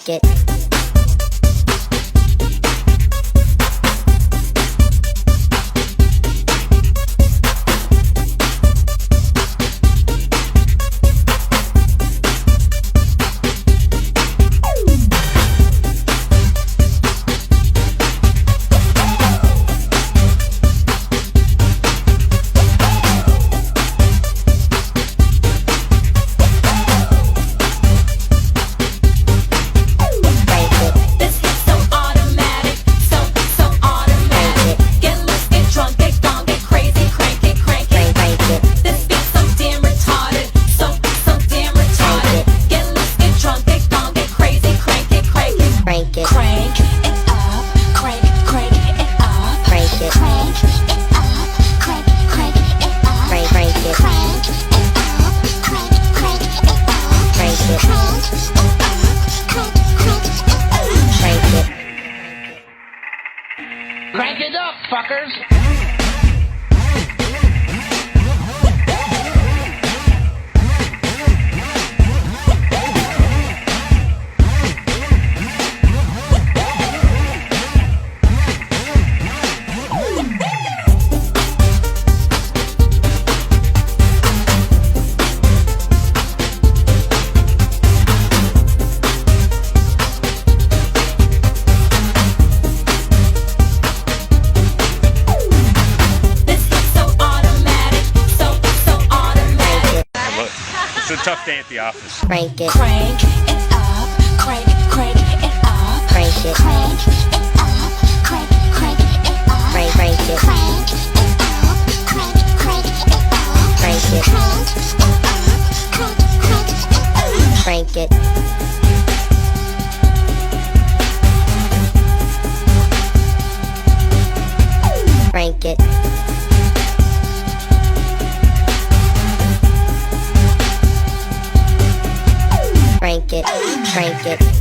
Crank it. Crank it up, fuckers! It's a tough day at the office. Crank it. Crank it up, crank it up, Crank it. crank it up, crank it up, Crank it. crank it up, crank it up, Crank it. crank it up, Crank it. Crank it. Crank it. Crank it.